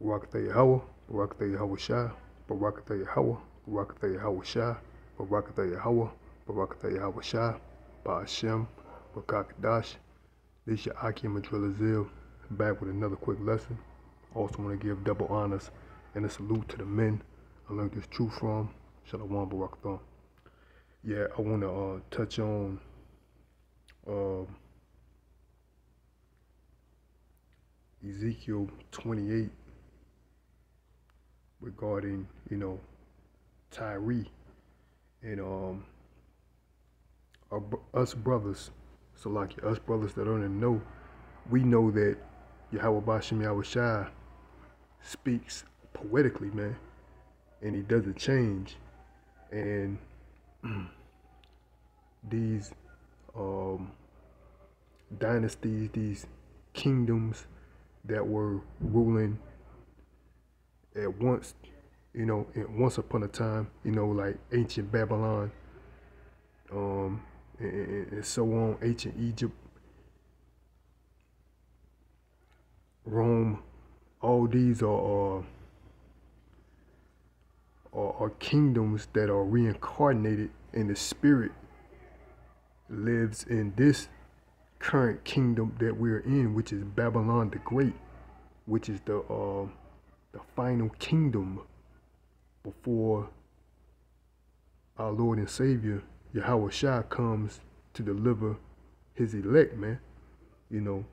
Barakatha Yahweh, Barakatha Yahweh Shah, Barakatha Yahweh, Barakatha Yahweh Shah, Barakatha Yahweh, Barakatha Yahweh Shah, Ba'ashem, Bakakadash. This is your Akim Adrilazil, back with another quick lesson. Also want to give double honors and a salute to the men I learned this truth from. Shalom Barakatha. Yeah, I want to touch on Ezekiel 28 regarding, Tyre and us brothers. So like us brothers that don't even know, we know that Yahweh Bashem Yahweh Shai speaks poetically, man, and he doesn't change. And these dynasties, these kingdoms that were ruling at once, once upon a time, like ancient Babylon, and so on, ancient Egypt, Rome. All these are kingdoms that are reincarnated, and the spirit lives in this current kingdom that we're in, which is Babylon the Great, which is the final kingdom before our Lord and Savior Yahweh Shai comes to deliver his elect, man. And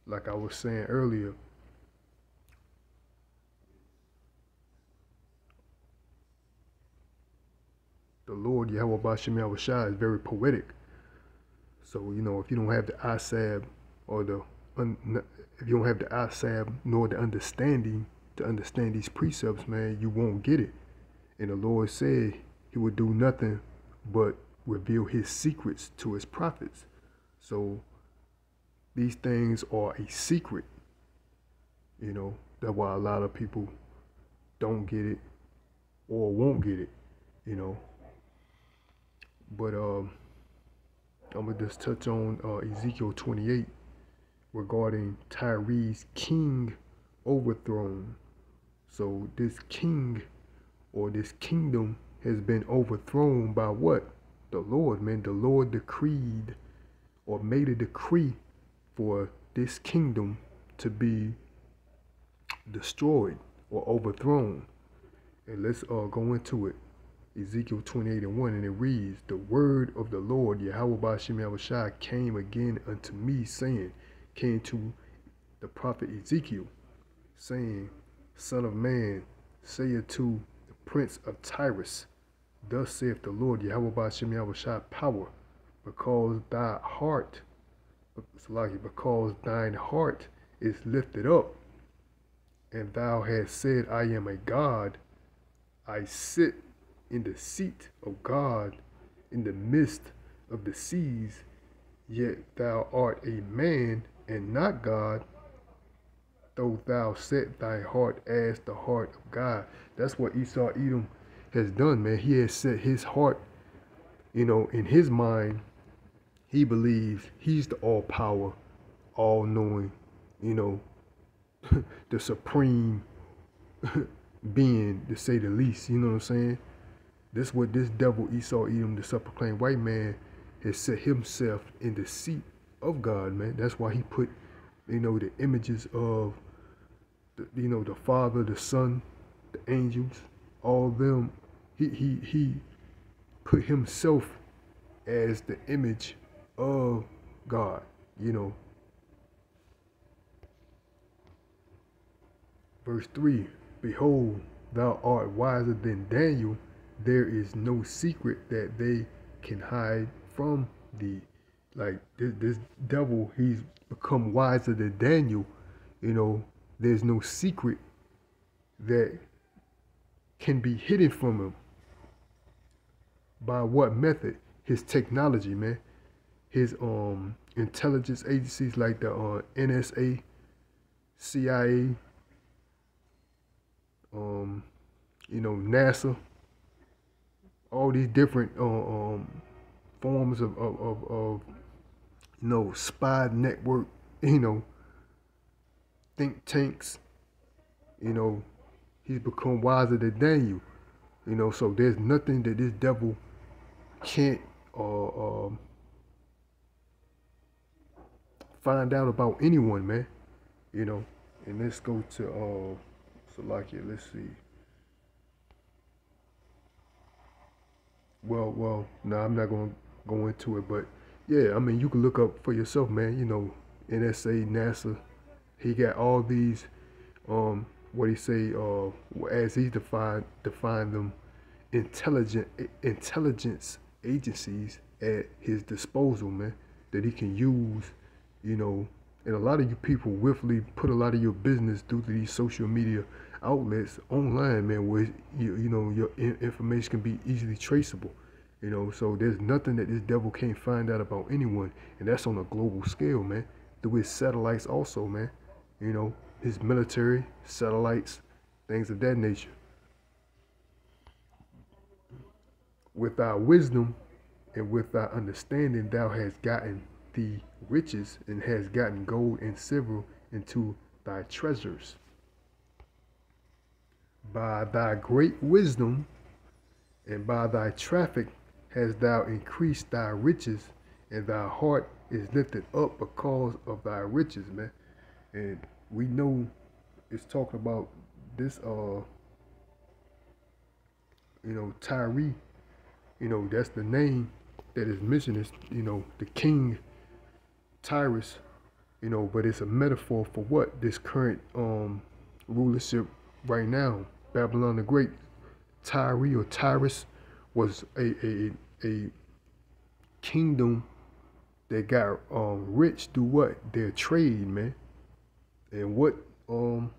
like I was saying earlier, the Lord Yahweh Bashem Yahweh Shai is very poetic. So, if you don't have the asab or if you don't have the asab nor the understanding to understand these precepts, man, you won't get it. And the Lord said he would do nothing but reveal his secrets to his prophets. So these things are a secret. That's why a lot of people don't get it or won't get it, But I'm gonna just touch on Ezekiel 28 regarding Tyre's king overthrown. So this king or this kingdom has been overthrown by what? The Lord, man. The Lord decreed or made a decree for this kingdom to be destroyed or overthrown. And let's go into it. Ezekiel 28:1, and it reads, "The word of the Lord, Yahweh Bashem Yahweh Shai, came again unto me, saying," came to the prophet Ezekiel, saying, "Son of man, say unto the prince of Tyrus, thus saith the Lord, Yahweh Bashem Yahweh Shai, power, because thine heart is lifted up, and thou hast said, I am a God, I sit in the seat of God in the midst of the seas, yet thou art a man and not God, though thou set thy heart as the heart of God." That's what Esau Edom has done, man. He has set his heart, in his mind, he believes he's the all-power, all-knowing, the supreme being, to say the least, you know what I'm saying? This is what this devil Esau Edom, the self-proclaimed white man, has set himself in the seat of God, man. That's why he put, the images of, the Father, the Son, the angels, all of them. He put himself as the image of God, Verse 3, "Behold, thou art wiser than Daniel. There is no secret that they can hide from thee." Like this devil, he's become wiser than Daniel. There's no secret that can be hidden from him. By what method? His technology, man. His intelligence agencies like the NSA, CIA, NASA, all these different forms of spy network you know, think tanks. You know, he's become wiser than Daniel. You know, so there's nothing that this devil can't find out about anyone, man. You know, and let's go to Salakia. Let's see. Well, no, I'm not gonna go into it, but yeah, I mean, you can look up for yourself, man. You know, NSA, NASA. He got all these what he say as he define them intelligence agencies at his disposal, man, that he can use, you know. And a lot of you people willfully put a lot of your business through these social media outlets online, man, where you know your information can be easily traceable. You know, so there's nothing that this devil can't find out about anyone, and that's on a global scale, man. Through his satellites, also, man. You know, his military satellites, things of that nature. With our wisdom and with our understanding, thou hast gotten the riches and hast gotten gold and silver into thy treasures. By thy great wisdom and by thy traffic hast thou increased thy riches, and thy heart is lifted up because of thy riches, man. And we know it's talking about this you know, Tyree, you know, that's the name that is mentioned is, you know, the king Tyrus, you know, but it's a metaphor for what? This current rulership right now. Babylon the Great, Tyree or Tyrus was a kingdom that got rich through what? Their trade, man. And what and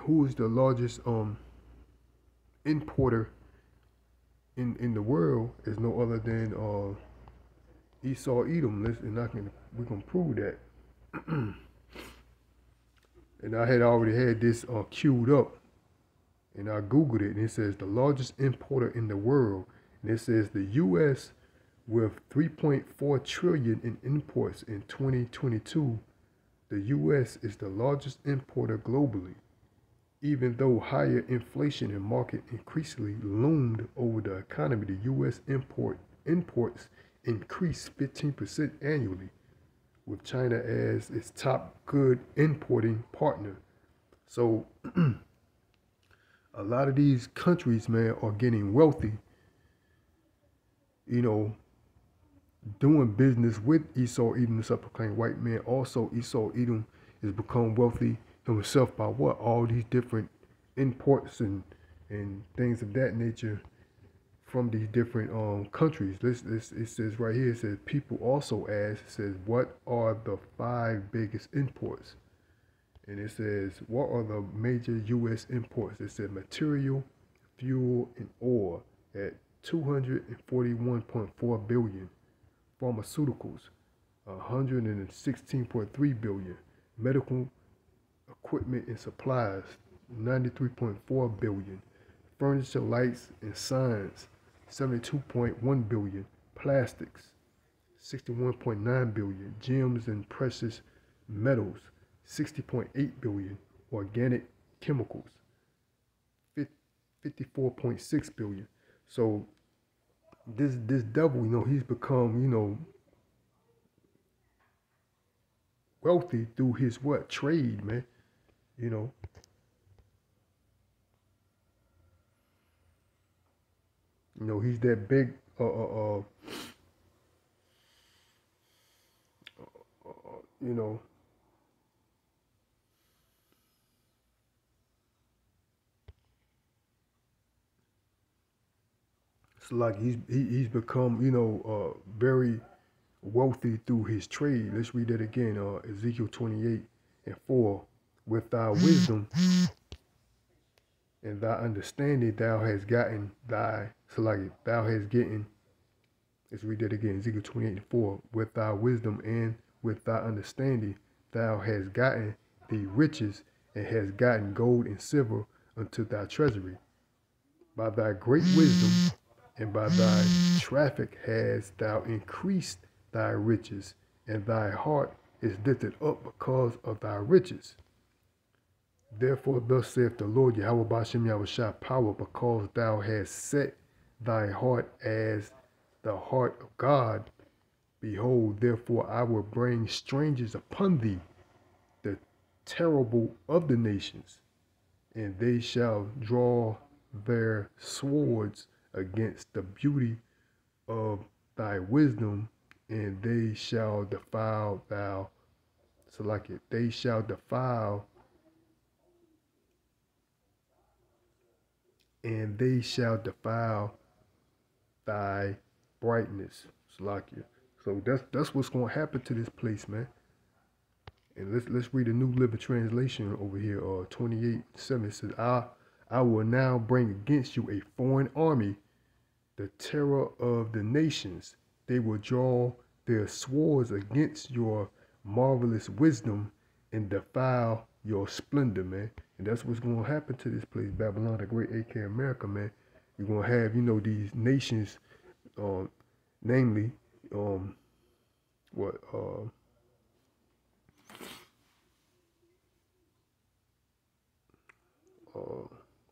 who is the largest importer in the world is no other than Esau Edom. We're gonna prove that. And I had already had this queued up, and I googled it, and it says the largest importer in the world, and it says the U.S. with 3.4 trillion in imports in 2022. The U.S. is the largest importer globally, even though higher inflation and market increasingly loomed over the economy. The U.S. imports increased 15% annually, with China as its top good importing partner. So a lot of these countries, man, are getting wealthy, you know, doing business with Esau Edom, the self-proclaimed white man. Also, Esau Edom has become wealthy himself by what? All these different imports and things of that nature from these different countries. It says right here, it says people also ask, it says, what are the 5 biggest imports? And it says, what are the major U.S. imports? It said material, fuel, and oil at 241.4 billion. Pharmaceuticals, 116.3 billion. Medical equipment and supplies, 93.4 billion. Furniture, lights, and signs, 72.1 billion. Plastics, 61.9 billion. Gems and precious metals, 60.8 billion. Organic chemicals, 54.6 billion. So this devil, you know, he's become, you know, wealthy through his what? Trade, man. You know. You know, he's that big you know, it's like he's become, you know, very wealthy through his trade. Let's read that again. Ezekiel 28:4. With thy wisdom and thy understanding thou hast gotten thy, so like thou hast gotten, let's read that again. Ezekiel 28:4. With thy wisdom and with thy understanding thou hast gotten the riches and hast gotten gold and silver unto thy treasury. By thy great wisdom and by thy traffic hast thou increased thy riches, and thy heart is lifted up because of thy riches. Therefore, thus saith the Lord Yahweh Bashem Yahushua power, because thou hast set thy heart as the heart of God. Behold, therefore I will bring strangers upon thee, the terrible of the nations, and they shall draw their swords against the beauty of thy wisdom, and they shall defile thou. So like it, they shall defile, and they shall defile thy brightness. Salakia. So that's what's gonna happen to this place, man. And let's read the New Living Translation over here, 28:7. It says, I will now bring against you a foreign army, the terror of the nations. They will draw their swords against your marvelous wisdom and defile your splendor, man. And that's what's going to happen to this place, Babylon, the great AK America, man. You're going to have, these nations, namely,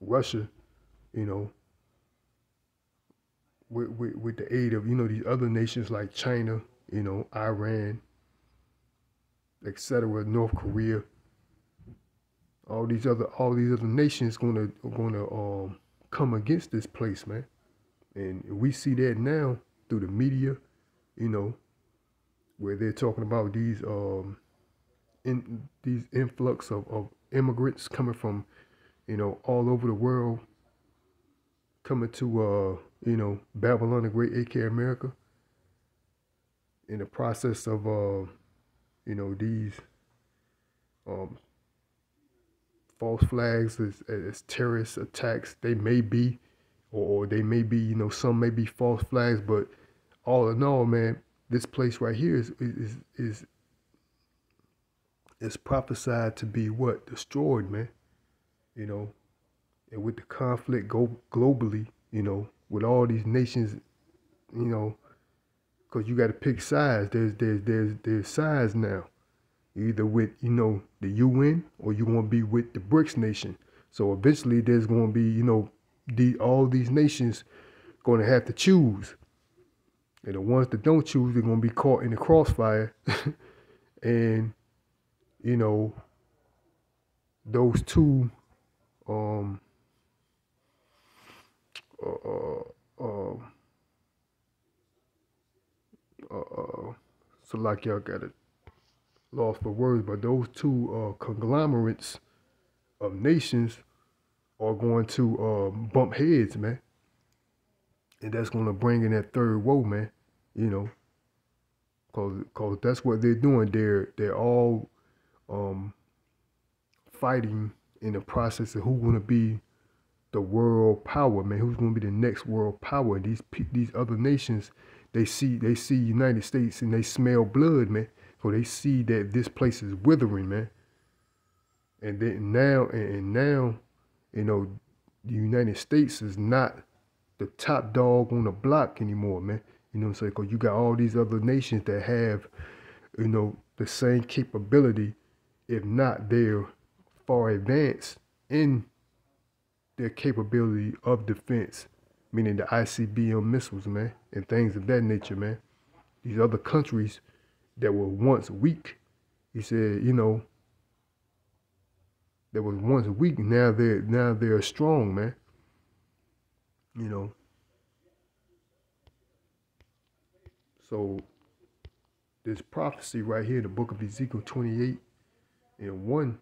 Russia, with the aid of, these other nations like China, Iran, etc., North Korea, all these other nations gonna come against this place, man. And we see that now through the media, where they're talking about these influx of immigrants coming from, all over the world, coming to Babylon the Great, AK America, in the process of these false flags as terrorist attacks. They may be, or they may be, some may be false flags, but all in all, man, this place right here is prophesied to be what? Destroyed, man. And with the conflict globally, with all these nations, because you got to pick sides. There's sides now. You're either with, the UN, or you're going to be with the BRICS nation. So eventually there's going to be, all these nations going to have to choose. And the ones that don't choose, they're going to be caught in the crossfire. And, those two, so like y'all got it lost for words, but those two conglomerates of nations are going to bump heads, man. And that's going to bring in that third woe, man. Cause that's what they're doing. They're all fighting in the process of who's going to be the world power, man. Who's going to be the next world power? And these other nations, they see United States and they smell blood, man. So they see that this place is withering, man. And then now, the United States is not the top dog on the block anymore, man. You know what I'm saying? Because you got all these other nations that have, the same capability, if not they're far advanced in their capability of defense, meaning the ICBM missiles, man, and things of that nature, man. These other countries that were once weak, he said, that was once weak, now they're strong, man. So this prophecy right here in the book of Ezekiel 28:1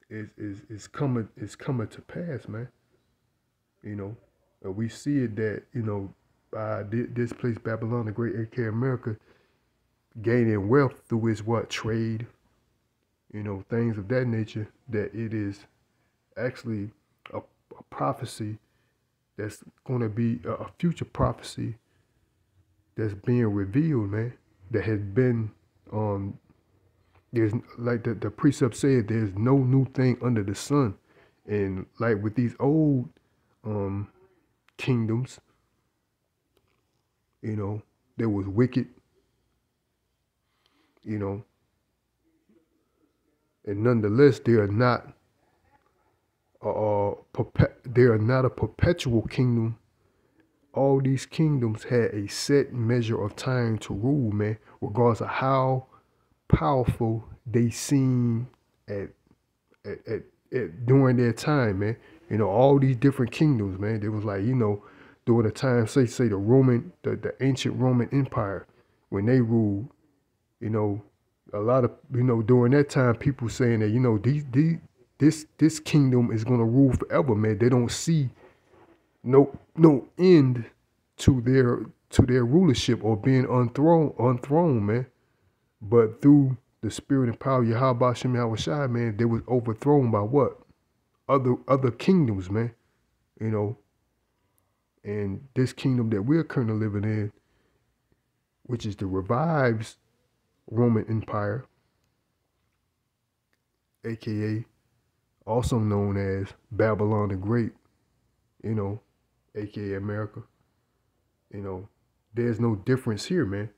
is coming to pass, man. And we see it that, by this place, Babylon, the great AK America, gaining wealth through its trade, things of that nature, that it is actually a prophecy that's going to be a future prophecy that's being revealed, man, that has been, there's, like the precept said, there's no new thing under the sun. And like with these old kingdoms, there was wicked, you know, and nonetheless, they are not they are not a perpetual kingdom. All these kingdoms had a set measure of time to rule, man, regardless of how powerful they seem at during their time, man. You know, all these different kingdoms, man. It was like, you know, during the time, say the ancient Roman Empire, when they ruled, you know, a lot of, you know, during that time, people saying that, you know, this kingdom is gonna rule forever, man. They don't see no end to their rulership or being unthrown, man. But through the spirit and power of Yahweh Shem Yahweh Shai, man, they was overthrown by what? Other kingdoms, man. You know, and this kingdom that we're currently living in, which is the revived Roman Empire, aka also known as Babylon the Great, you know, aka America. You know, there's no difference here, man.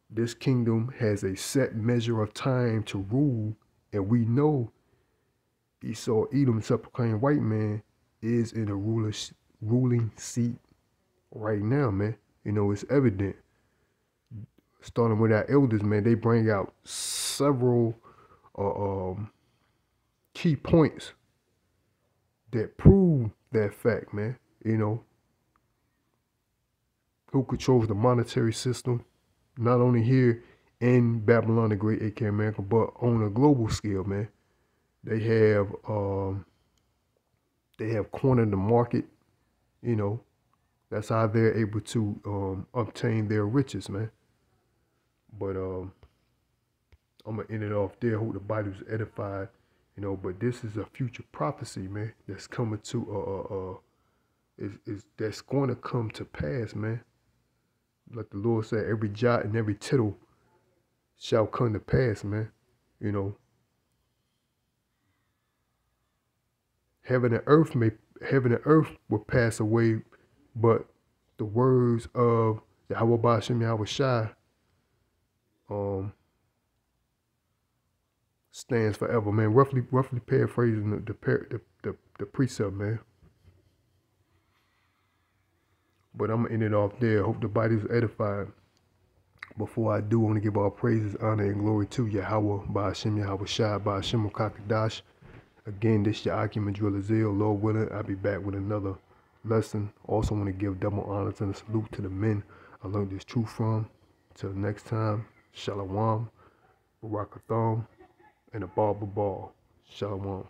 This kingdom has a set measure of time to rule, and we know Esau, Edom, self-proclaimed white man, is in a ruling seat right now, man. You know, it's evident. Starting with our elders, man, they bring out several key points that prove that fact, man. You know, who controls the monetary system, not only here in Babylon the Great, aka America, but on a global scale, man. They have cornered the market, you know. That's how they're able to obtain their riches, man. But I'm gonna end it off there. Hope the body's edified, you know. But this is a future prophecy, man, that's coming to is that's going to come to pass, man. Like the Lord said, every jot and every tittle shall come to pass, man. You know, heaven and earth will pass away, but the words of Yahweh Ba'ashem Yahweh Shai stands forever, man. Roughly paraphrasing the precept, man. But I'm gonna end it off there. Hope the body's edified. Before I do, I want to give all praises, honor, and glory to Yahweh Ba'ashem Yahweh Shai Ba'ashem Kakadash. Again, this is your Akim and Drill Azil. Lord willing, I'll be back with another lesson. Also want to give double honors and a salute to the men I learned this truth from. Till next time, Shalom, Barakatham, and a Ball. Shalom.